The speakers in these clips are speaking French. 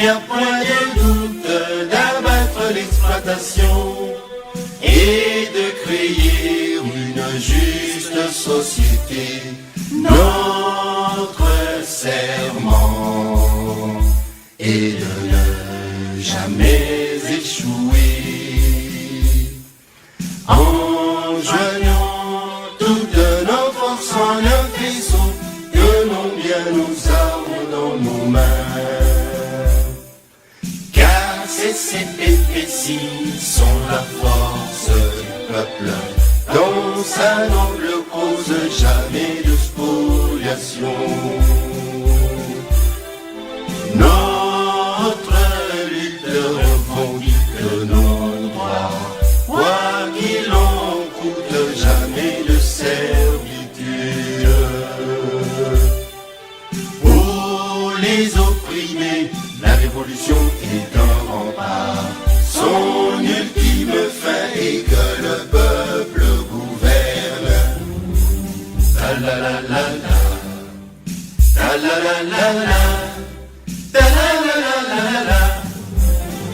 n'y a point de doute d'abattre l'exploitation et de créer une juste société. Notre serment est de ne jamais échouer. En joignant toutes nos forces en un faisceau, tenons bien nos armes dans nos mains. Car ces pépéties sont la force du peuple, dans sa noble cause jamais de spoliation. Notre lutte revendique nos droits, quoi qu'il en coûte, jamais de servitude. Pour les opprimés, la révolution est un rempart. Son ultime fin est que le peuple gouverne. Ta la la la la, ta la la la la, ta la la la la la.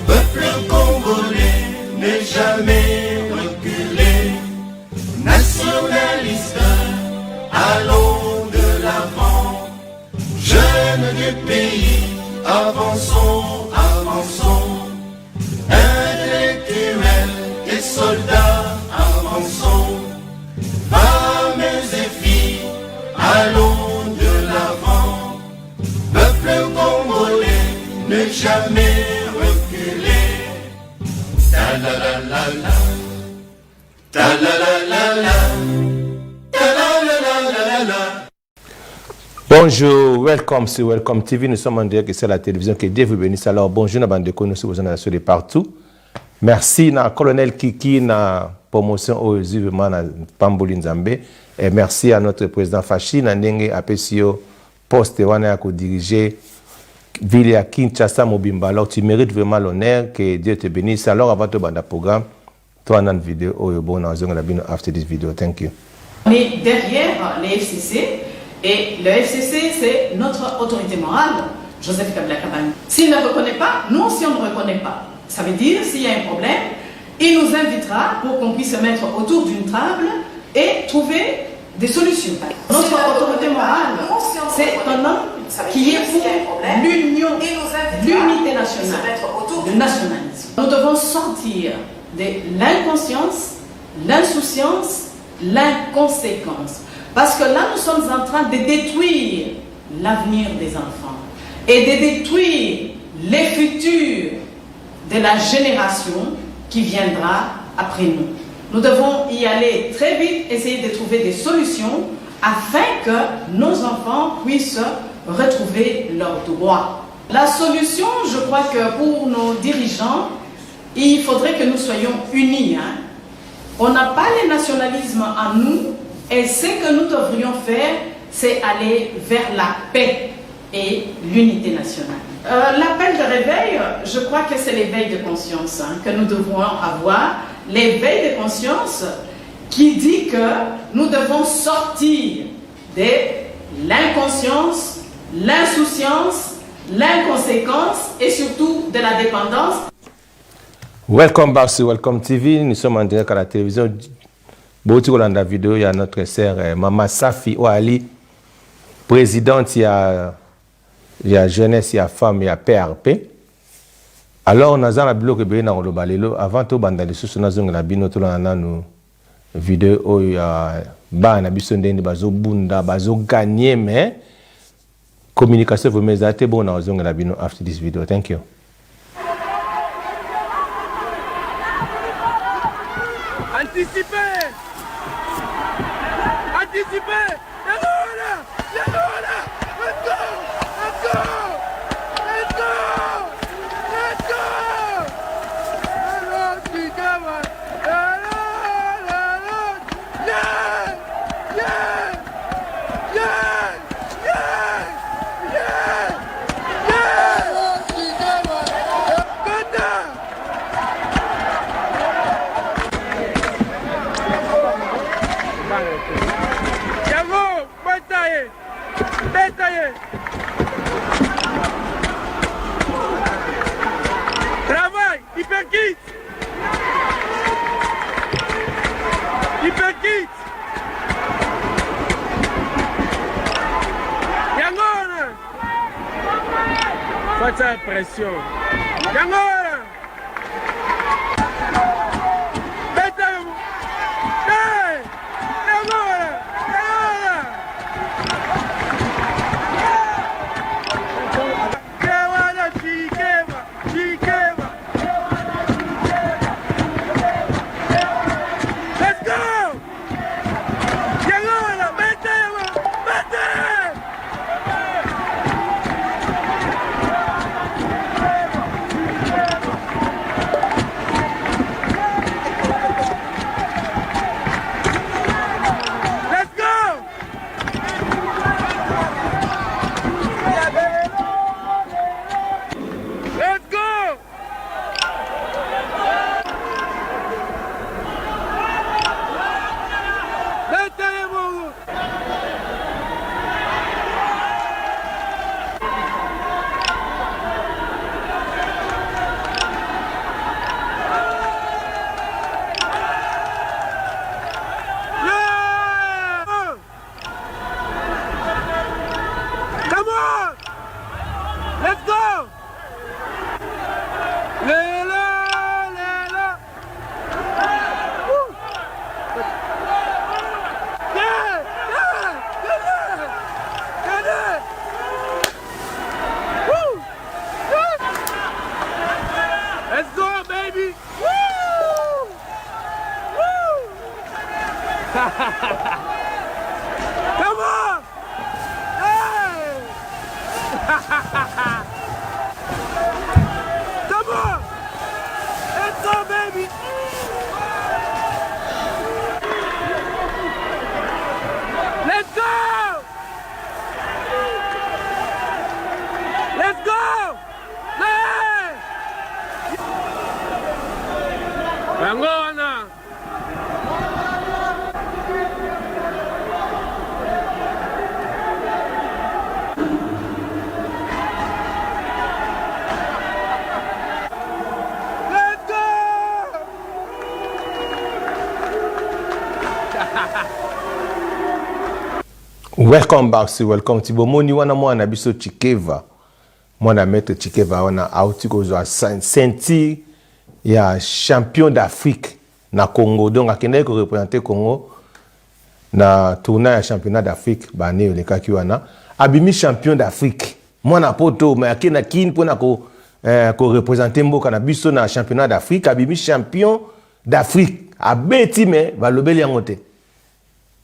Peuple congolais n'est jamais reculé. Nationaliste, allons de l'avant. Jeunes du pays, avançons, avançons. Intellectuels et soldats, avançons. Femmes et filles, allons de l'avant. Peuple congolais, ne jamais reculer. Ta la la la la, ta la la la la, ta la la la la la. Bonjour, welcome sur Welcome TV. Nous sommes en direct sur la télévision. Que Dieu vous bénisse. Alors, bonjour, Nabandeko, nous sommes de partout. Merci, na colonel Kiki, na promotion aux vraiment na Pamboli Nzambe. Et merci à notre président Fachi, na Ndenge Apesio, poste wana ko diriger ville à Kinshasa Mobimba. Alors, tu mérites vraiment l'honneur. Que Dieu te bénisse. Alors, avant de banda programme, toi, dans une vidéo, bon, after this video. Thank you. Mais derrière les FCC, et le FCC, c'est notre autorité morale, Joseph Kabila Kabange. S'il ne reconnaît pas, nous aussi on ne reconnaît pas. Ça veut dire, s'il y a un problème, il nous invitera pour qu'on puisse se mettre autour d'une table et trouver des solutions. Notre autorité morale, c'est un homme qui est pour l'union, l'unité nationale, le nationalisme. Nous devons sortir de l'inconscience, l'insouciance, l'inconséquence. Parce que là, nous sommes en train de détruire l'avenir des enfants et de détruire les futurs de la génération qui viendra après nous. Nous devons y aller très vite, essayer de trouver des solutions afin que nos enfants puissent retrouver leurs droits. La solution, je crois que pour nos dirigeants, il faudrait que nous soyons unis. On n'a pas le nationalisme en nous. Et ce que nous devrions faire, c'est aller vers la paix et l'unité nationale. L'appel de réveil, je crois que c'est l'éveil de conscience que nous devons avoir. L'éveil de conscience qui dit que nous devons sortir de l'inconscience, l'insouciance, l'inconséquence et surtout de la dépendance. Welcome back sur Welcome TV. Nous sommes en direct à la télévision. Beaucoup dans la vidéo, il y a notre sœur Maman Safi Ouali, présidente, il y a jeunesse, il y a femme, il y a PRP. Alors, on a la vidéo que bien dans le balelo avant tout bandali sous na zonga la bino to na nous vidéo il y a ba na biso ndende bazo bunda bazo gagner mais communication vous mettez bon na zonga la bino after this video. Thank you. Anticipez! Anticipez! Let's go! Let's go! Let's go! Let's go! Hyperkit. Hyperkit. Yangona. Faites impression. Yangona. Mettez-vous. Hey. Yangona. Yangona. Kewana Chikeva. Chikeva. Let's go. Yangona. Mettez-vous. Mettez. Let's go! Let's go! Mettez-vous! Yeah! Come on! Let's go! Léla, Léla! Woo! Yeah! Yeah! Get it! Woo! Let's go, baby! Woo! Woo! Come on! Hey! Come on! Let's go, baby! Let's go! Let's go! Hey! Yangona! Let's go! Welcome back, welcome Tibo. Moni wana mwana biso Chikeva. Mwana maître Chikeva wana auti kozwa senti ya champion d'Afrique na Congo. Donc akende ko représenter Congo na tournoi ya championnat d'Afrique bane olekaki wana. Abimi champion d'Afrique. Mwana poto mais akena kin pona ko représenter mboka na biso na championnat d'Afrique. Abimi champion d'Afrique. Abeti me balobeli yango te.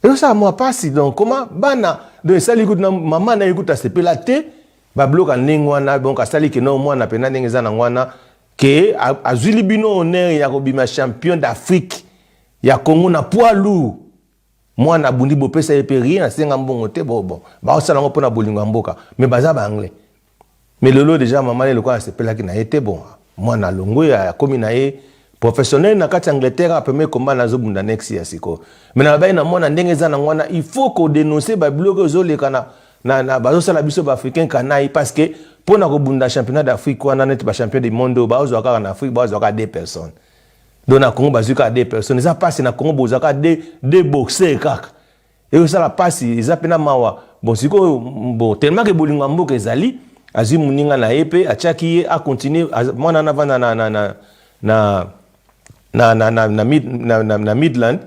Et ça moi passi donc comment bana de sali écoute na maman na écoute se pelate ba bloka nengwana bon ka sali ke no mwana pena nengeza na ngwana ke azuli bino honneur ya ko bima champion d'Afrique ya Congo na poids lourd mwana bundi bo pesa epe rien senga mbongo te bon ba osala ngo pona bolingo mboka mais baza ba anglais mais lolo déjà maman le quoi se pelaki na été bon mwana longo ya komi na ye professionnel na kati Angleterre premier combat na zobunda next year siko mais na ba na mona ndenge za na ngwana il faut ko dénoncer ba bloquer zoleka na bazo sala biso ba africain kanai parce que pona ko bunda championnat d'Afrique wana net ba champion du monde ba zo ka na Afrique ba zo ka 2 personnes donc na Congo ba zo ka 2 personnes ça passe na Congo bo zo ka 2 boxeurs kaka et ça la passe ils pena mawa bon siko bon tellement que bolingo mboka ezali azi muninga na epe achaki a continuer mwana na vana na Midland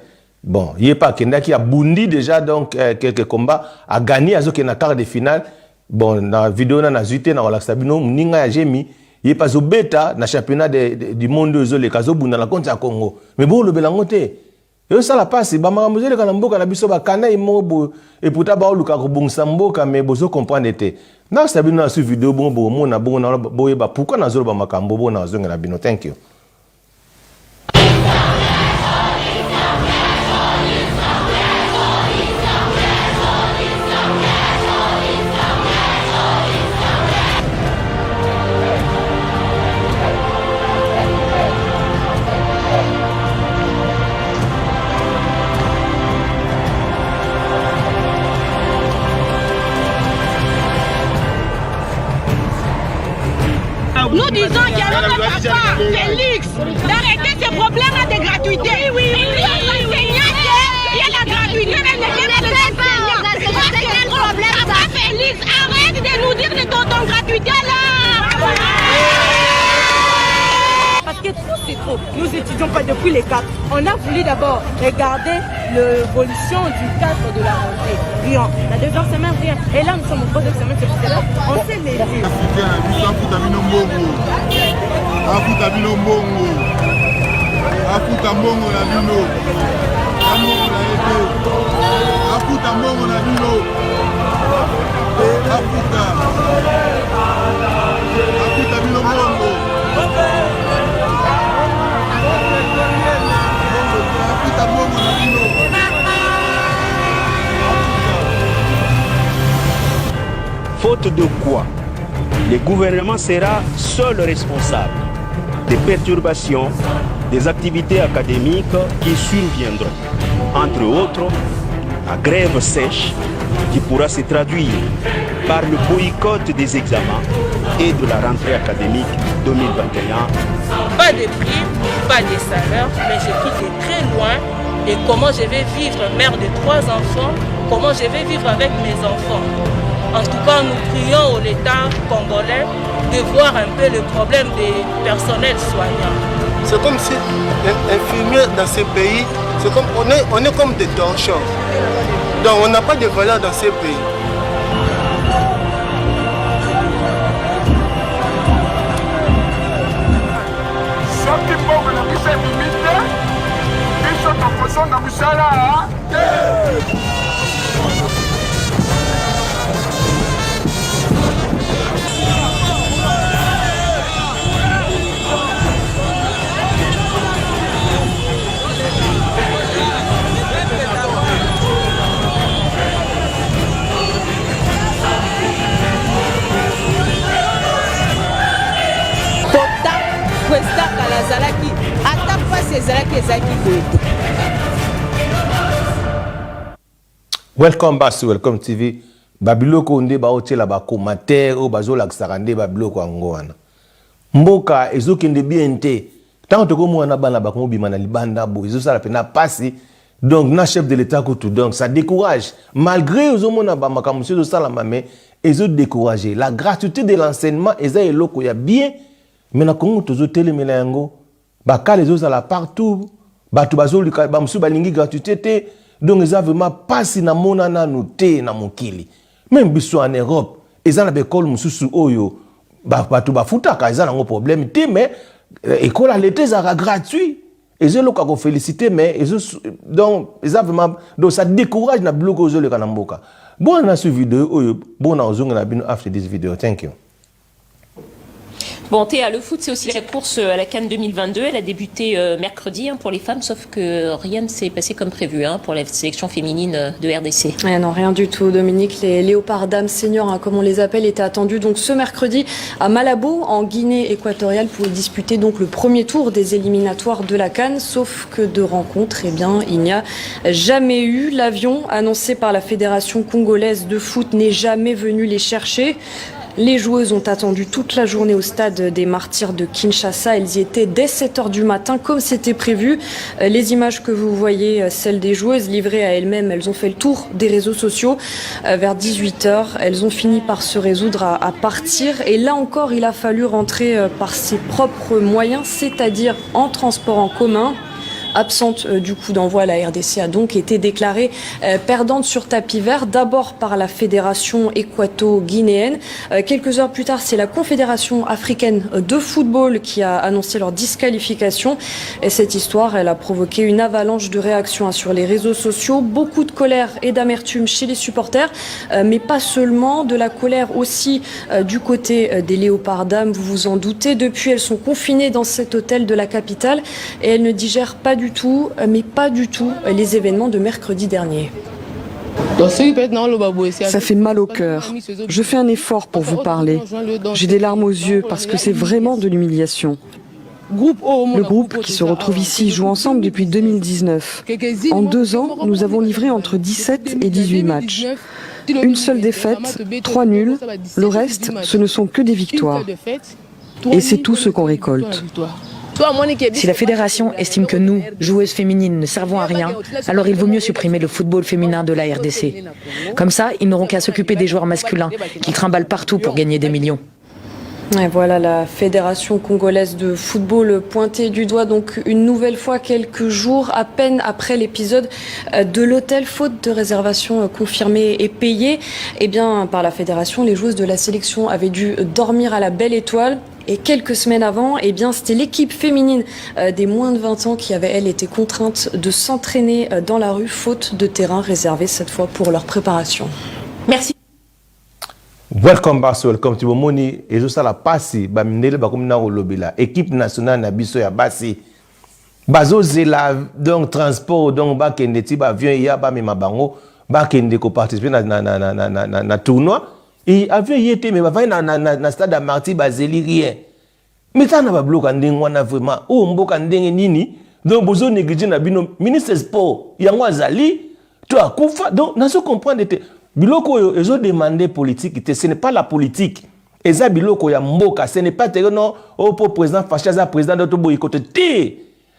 bon il est pas qui a bundi déjà donc quelques combats a gagné à na quart de finale bon na vidéo na zuité na wala sabino muninga ya jemi il est pas au bêta na championnat du monde zo le kazo bunda na contre Congo mais bon le belangote et ça la passe ba makamuzele kana mboka na biso ba kana imobo et pourtant ba luka ko bungsa mboka mais bozo comprendre te na sabino na su vidéo bon mona bon na boyeba pourquoi na zo ba makambo bon na zo ngena bino thank you. Nous disons qu'il y a notre papa, Félix. arrêter ce problème-là de gratuité. Oui, oui, oui. Il y a la gratuité, mais les enseignants. Papa Félix, arrête de nous dire de ton gratuité là. Parce que trop c'est trop. Nous étudions pas depuis les 4. On a voulu d'abord regarder l'évolution du cadre de la rentrée. Rien. La deuxième semaine, rien. Et là, nous sommes au troisième semaine, c'est pour cela. On s'est levé. Faute de quoi, le gouvernement sera seul responsable des perturbations des activités académiques qui surviendront. Entre autres, la grève sèche qui pourra se traduire par le boycott des examens et de la rentrée académique 2021. Pas de prime, pas de salaire, mais je quitte de très loin. Et comment je vais vivre, mère de 3 enfants, comment je vais vivre avec mes enfants. En tout cas, nous prions au l'État congolais de voir un peu le problème des personnels soignants. C'est comme si infirmiers dans ces pays, c'est comme on est comme des torchons. Donc on n'a pas de valeur dans ces pays. Welcome back to Welcome TV. Babiloko onde ba otela ba commentaire o bazola ksarande babiloko angwana. Mboka ezokende bien te. Tant que mwana bana ba komobima na libanda bo ezosala pena pasi. Donc na chef de l'état ko tout donc ça décourage malgré ozomona ba makamusi ezosala mame ezo décourager. La gratuité de l'enseignement eza eloko ya bien mais na Congo tozotelemela yango bakala ezosala partout. Batu bazolika ba musu balingi gratuité te. Donc ils ont vraiment passé na monana noté na mokili. Même biso en Europe, ils ont la école mususu oyo batu bafutaka ils ont un problème té mais école à l'été ça gratuit. Ils ont le cas féliciter mais donc ils ont vraiment donc ça décourage na bloco zo le kanamboka. Bon na ce vidéo oyo bon na ozonga na bino after this video. Thank you. Bon, Théa, le foot, c'est aussi la course à la CAN 2022. Elle a débuté mercredi pour les femmes, sauf que rien ne s'est passé comme prévu pour la sélection féminine de RDC. Non, rien du tout, Dominique. Les léopards dames seniors, comme on les appelle, étaient attendus donc ce mercredi à Malabo, en Guinée équatoriale, pour disputer donc le premier tour des éliminatoires de la CAN. Sauf que de rencontres, il n'y a jamais eu. L'avion annoncé par la Fédération congolaise de foot n'est jamais venu les chercher. Les joueuses ont attendu toute la journée au stade des Martyrs de Kinshasa. Elles y étaient dès 7h du matin, comme c'était prévu. Les images que vous voyez, celles des joueuses livrées à elles-mêmes, elles ont fait le tour des réseaux sociaux. Vers 18h, elles ont fini par se résoudre à partir. Et là encore, il a fallu rentrer par ses propres moyens, c'est-à-dire en transport en commun. Absente du coup d'envoi, la RDC a donc été déclarée perdante sur tapis vert, d'abord par la fédération équato-guinéenne. Quelques heures plus tard, c'est la Confédération africaine de football qui a annoncé leur disqualification. Et cette histoire, elle a provoqué une avalanche de réactions sur les réseaux sociaux, beaucoup de colère et d'amertume chez les supporters, mais pas seulement, de la colère aussi du côté des léopards dames, vous vous en doutez. Depuis, elles sont confinées dans cet hôtel de la capitale et elles ne digèrent pas du tout, mais pas du tout, les événements de mercredi dernier. Ça fait mal au cœur. Je fais un effort pour vous parler. J'ai des larmes aux yeux parce que c'est vraiment de l'humiliation. Le groupe qui se retrouve ici joue ensemble depuis 2019. En 2 ans, nous avons livré entre 17 et 18 matchs. Une seule défaite, 3 nuls. Le reste, ce ne sont que des victoires. Et c'est tout ce qu'on récolte. Si la fédération estime que nous, joueuses féminines, ne servons à rien, alors il vaut mieux supprimer le football féminin de la RDC. Comme ça, ils n'auront qu'à s'occuper des joueurs masculins qui trimballent partout pour gagner des millions. Et voilà la Fédération congolaise de football pointée du doigt donc une nouvelle fois quelques jours à peine après l'épisode de l'hôtel faute de réservation confirmée et payée. Eh bien par la Fédération, les joueuses de la sélection avaient dû dormir à la Belle Étoile. Et quelques semaines avant, eh bien, c'était l'équipe féminine des moins de 20 ans qui avait, elle, été contrainte de s'entraîner dans la rue, faute de terrain réservé cette fois pour leur préparation. Merci. Welcome back, welcome to Moni. Et je sais la passi, ba minele ba comme na lobila. Équipe nationale na biso ya basi. Bazo zela donc transport donc ba kende ti ba avion ya ba mema bango ba kende ko participer na tournoi. Et avion yete mais ba va na stade à Marty ba zeli rien. Mais ça na ba bloka ndenge wana vraiment. O mboka ndenge nini? Donc bozo négliger na bino ministre sport yango azali to akufa. Donc na so comprendre te biloko ils ont demandé politique, ce n'est pas la politique. Eza biloko ya mboka, ce n'est pas non au président fâché, ça président d'autre boycott.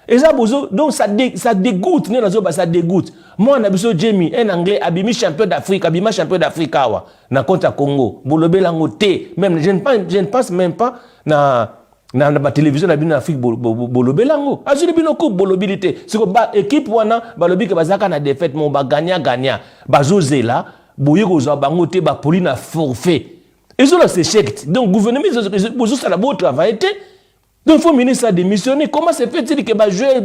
Eza bozo donc ça dégoûte, ça dégoûte. Moi on a besoin Jamie, un anglais abimi champion d'Afrique, abima champion d'Afrique wa na contre Congo. Bolobe lango te, même je ne pense même pas na ba télévision na bino Afrique bolobe lango. Azuli bino ko bolobilité. C'est que ba équipe wana balobi ke bazaka na défaite mon ba gagna bazozela. Boye kozwa bango te ba poli na forfait. Ils ont ces chèques. Donc gouvernement ils ça la beau travail te. Donc il faut ministre a démissionner. Comment se fait-il que ba jouer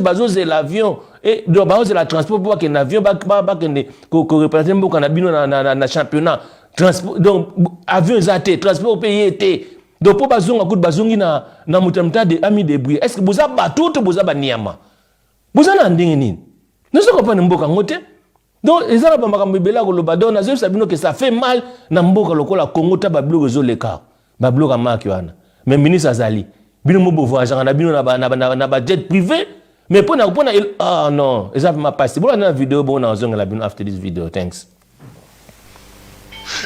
bazoze l'avion et donc bazoze la transport pour que l'avion ba ko représenter mboka na bino na championnat. Transport donc avion zaté, transport payé te. Donc pour bazonga coup bazongi na mutamta de ami de bruit. Est-ce que boza ba tout boza ba niama? Boza na ndenge nini? Nous sommes pas mboka ngote. Donc, les Arabes ont que ça fait mal dans le Congo, ta bablo zoleka, bablo kamakiwana. Mais ministre Azali, bino mo voyage na bino na jet privé, mais pour ah non, ils ont ma passé. Bon la vidéo bon na zonga la bino after this video, thanks.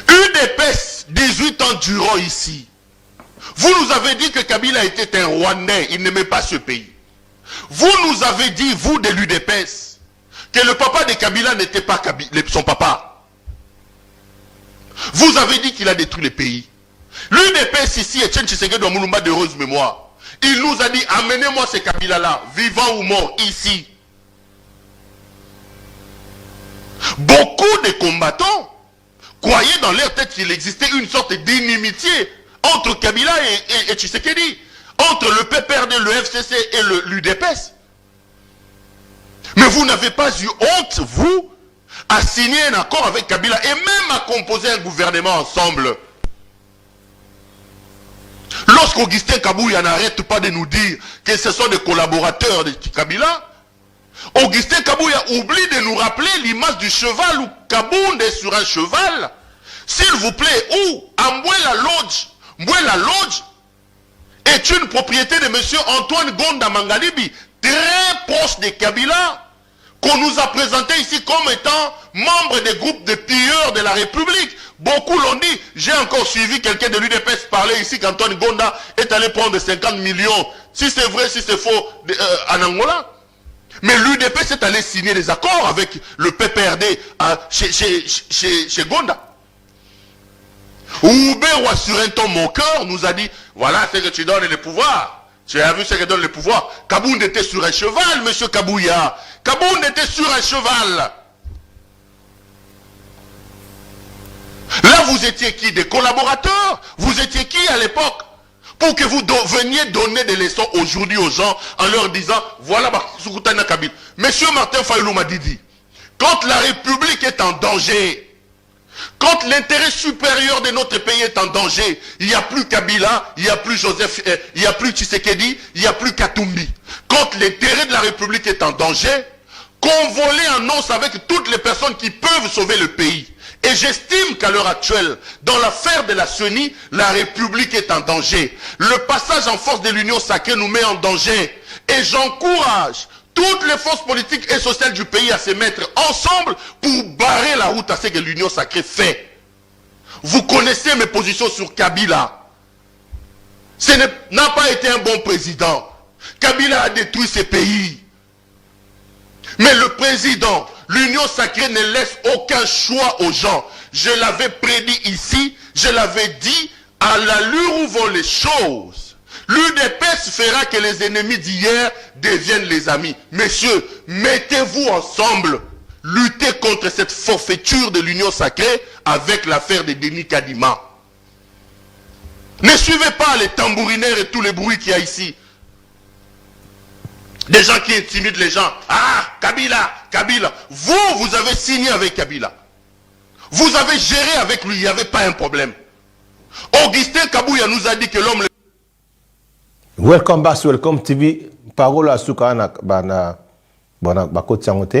UDPS 18 ans durant ici. Vous nous avez dit que Kabila était un Rwandais, il n'aimait pas ce pays. Vous nous avez dit, vous de l'UDPS, que le papa de Kabila n'était pas son papa. Vous avez dit qu'il a détruit le pays. L'UDPS ici, Etienne Tshisekedi de Moulumba de heureuse mémoire. Il nous a dit, amenez-moi ces Kabila-là, vivant ou mort, ici. Beaucoup de combattants croyaient dans leur tête qu'il existait une sorte d'inimitié entre Kabila et Tshisekedi, entre le PPRD, le FCC et l'UDPS. Mais vous n'avez pas eu honte, vous, à signer un accord avec Kabila et même à composer un gouvernement ensemble. Lorsqu'Augustin Kabouya n'arrête pas de nous dire que ce sont des collaborateurs de Kabila, Augustin Kabouya oublie de nous rappeler l'image du cheval où Kabound est sur un cheval. S'il vous plaît, où Mbouela Lodge est une propriété de M. Antoine Gonda Mangalibi, très proche de Kabila, qu'on nous a présenté ici comme étant membre des groupes de pilleurs de la République. Beaucoup l'ont dit. J'ai encore suivi quelqu'un de l'UDPS parler ici qu'Antoine Gonda est allé prendre 50 millions. Si c'est vrai, si c'est faux, en Angola. Mais l'UDPS est allé signer des accords avec le PPRD chez Gonda. Oubé sur un ton mon cœur nous a dit, voilà ce que tu donnes le pouvoir. Tu as vu ce que donne le pouvoir. Kabound était sur un cheval, monsieur Kabouya. Kabound était sur un cheval. Là, vous étiez qui? Des collaborateurs? Vous étiez qui à l'époque? Pour que vous veniez donner des leçons aujourd'hui aux gens en leur disant, voilà, Soukoutanna Kabila. Monsieur Martin Fayoulou m'a dit, quand la République est en danger, quand l'intérêt supérieur de notre pays est en danger, il n'y a plus Kabila, il n'y a plus Joseph, il n'y a plus Tshisekedi, il n'y a plus Katumbi. Quand l'intérêt de la République est en danger, convoler en os avec toutes les personnes qui peuvent sauver le pays. Et j'estime qu'à l'heure actuelle, dans l'affaire de la CENI, la République est en danger. Le passage en force de l'Union sacrée nous met en danger. Et j'encourage toutes les forces politiques et sociales du pays à se mettre ensemble pour barrer la route à ce que l'Union sacrée fait. Vous connaissez mes positions sur Kabila. Ce n'a pas été un bon président. Kabila a détruit ce pays. Mais le président, l'Union sacrée ne laisse aucun choix aux gens. Je l'avais prédit ici, je l'avais dit, à l'allure où vont les choses. L'UDPS fera que les ennemis d'hier deviennent les amis. Messieurs, mettez-vous ensemble. Luttez contre cette forfaiture de l'Union sacrée avec l'affaire de Denis Kadima. Ne suivez pas les tambourinaires et tous les bruits qu'il y a ici. Des gens qui intimident les gens. Ah, Kabila, Kabila. Vous avez signé avec Kabila. Vous avez géré avec lui, il n'y avait pas un problème. Augustin Kabouya nous a dit que l'homme... Welcome back, welcome TV. Parole à Soukana Bakotiangote.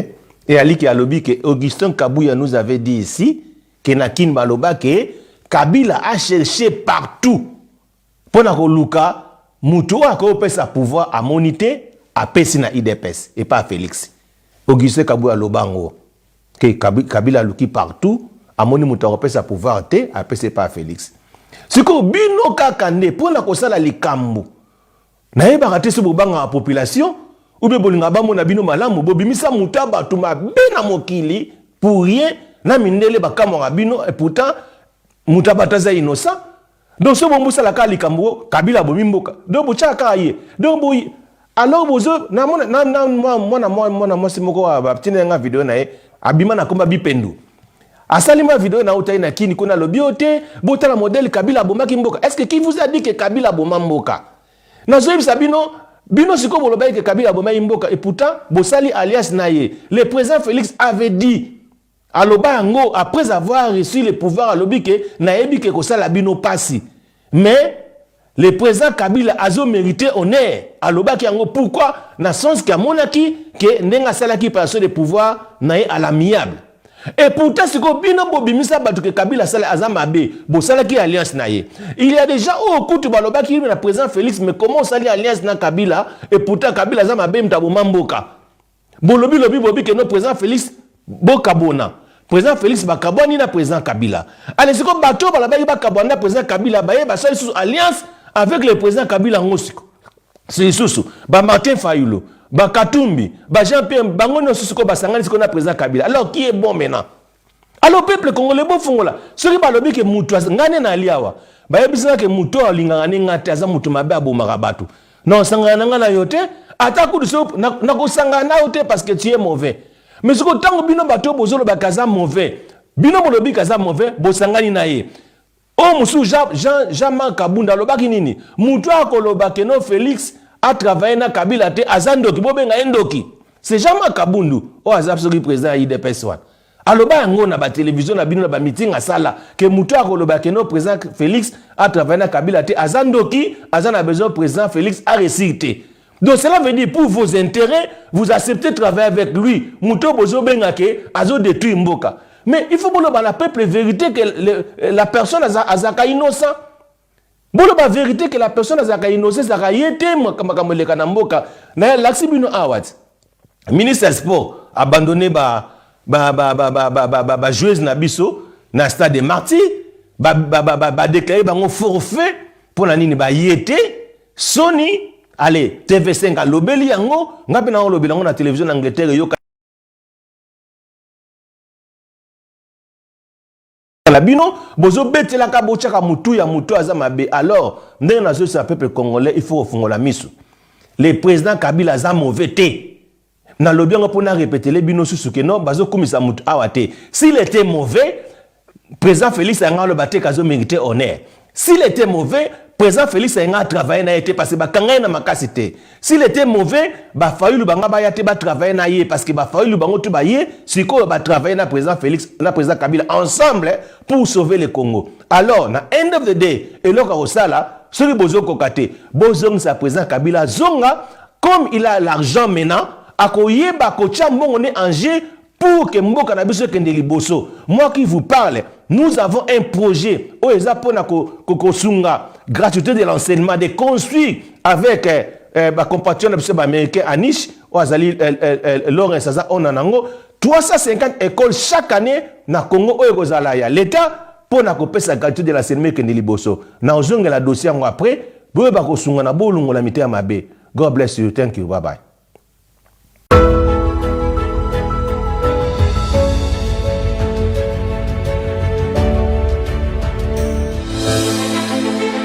Et Ali qui a lobby que Augustin Kabouya nous avait dit ici que Nakin Baloba que Kabila a cherché partout pour que Luka Moutou a sa pouvoir à moniter à Pessina IDPS et pas à Félix. Augustin Kabouya Lobango que Kabila Luki partout à moni Moutou a sa pouvoir à Pessina pas à Félix. Ce que Bino Kakande pour la kosala likambu na yeba raté ce bobanga population ou bien bolinga ba mona bino malamu bobimisa mutaba tuma bena mokili pour rien na mindele bakamwa bino et pourtant mutaba taza innocent donc ce bon musala ka likambu Kabila bomimboka donc bochaka ye donc boyi alors bozo na mona moi simoko ba tina nga vidéo na ye abima na komba bipendu asalima vidéo na utayi na kini kuna lobiote botala modèle Kabila bomaki mboka. Est-ce que qui vous a dit que Kabila bomamboka na zoib sabino bino siko bolobaye que Kabila bomaki mboka et pourtant bosali alias naye le président Félix avait dit à Lobango après avoir reçu le pouvoir à lobike naebi ke kosala bino pasi mais le président Kabila azo mérité honneur à Lobaki yango pourquoi na sens que monaki que ndenga salaki passation de pouvoir nae à l'amiable. Et pourtant, si vous avez Kabila Azamabe, vous avez alliance naye. Il y a déjà au coup de Baloba qui est le président Félix, mais comment ça alliance na Kabila et pourtant Kabila Azamabe m'tabomamboka. Bolobi lobi que notre président Félix Bokabona. Président Félix Bakaboni na président Kabila. Allez, c'est comme bateau Baloba Bakabona président Kabila baye ba sous alliance avec le président Kabila Ngosiko. C'est sous ba Martin Fayulu. Bakatumbi, Jean-Pierre Bangono Susuko Basangani, c'est qu'on a président Kabila. Alors qui est bon maintenant? Alors peuple congolais bon fond là. Ce qui va le que Moutoua ngane na liawa. Ba yebisana ke Moutoua lingangane ngate aza mutu mabe abo marabatu. Non sangana ngana yote, ataku diso na ko sangana yote parce que tu es mauvais. Mais ce que tango bino bato bozolo bakaza mauvais. Bino bolobi kaza mauvais, bo sangani na ye. Oh musu Jean-Marc Kabunda lobaki nini? Moutoua ko lobaki no Félix a travaillé na Kabila te azandoki bobenga endoki c'est jamais Kabundu o azabsoki président IDPS wan aloba yango na ba télévision na bino na ba meeting asala que mutu akoloba ke no président Félix a travaillé na Kabila te azandoki azana besoin président Félix a récité. Donc cela veut dire pour vos intérêts vous acceptez travailler avec lui mutu bozo benga ke azo détruire mboka mais il faut boloba la peuple vérité que la personne azaka innocent. Bon, la vérité que la personne a innocé, ça a été Makamoleka na l'axibino awat. Ministre des Sports abandonné joueuse Nabiso na stade de Marty, déclaré un forfait pour la nini yété Sony, allez TV5 à lobeli yango, ngapena lobeli yango na télévision d'Angleterre yo Labino, bozo bete la kabochaka mutu ya mutu azamabe. Alors, ndenge na ce peuple congolais, il faut fongola misu. Le président Kabila za mauvais té. Na lobi on pona répéter les bino susuke non bazo kumisa mutu awate. S'il était mauvais, président Félix a le baté kazo mérité honneur. S'il était mauvais, président Félix a travaillé na été parce que bakanga na makasité. S'il était mauvais, ba Fayulu banga ba yate ba travailler na yé parce que ba Fayulu bango tu ba yé, siko ba travailler na président Félix, na président Kabila ensemble pour sauver le Congo. Alors, na end of the day, et là au sala, celui bozo kokate, bozong sa président Kabila zonga comme il a l'argent maintenant, akoye ba kocha mbongone anje pour que mboka na biso kende liboso. Moi qui vous parle, nous avons un projet au Ezapona Kosunga, gratuité de l'enseignement, de construire avec ma compatriote américain Anish, Oazali Laurent Saza Onanango, 350 écoles chaque année na Congo Oegozalaya. L'État pour na kopesa gratuité de l'enseignement kende liboso. Na ozonga la dossier après Boye bako sunga na bolungo la mite mabe. God bless you. Thank you. Bye bye.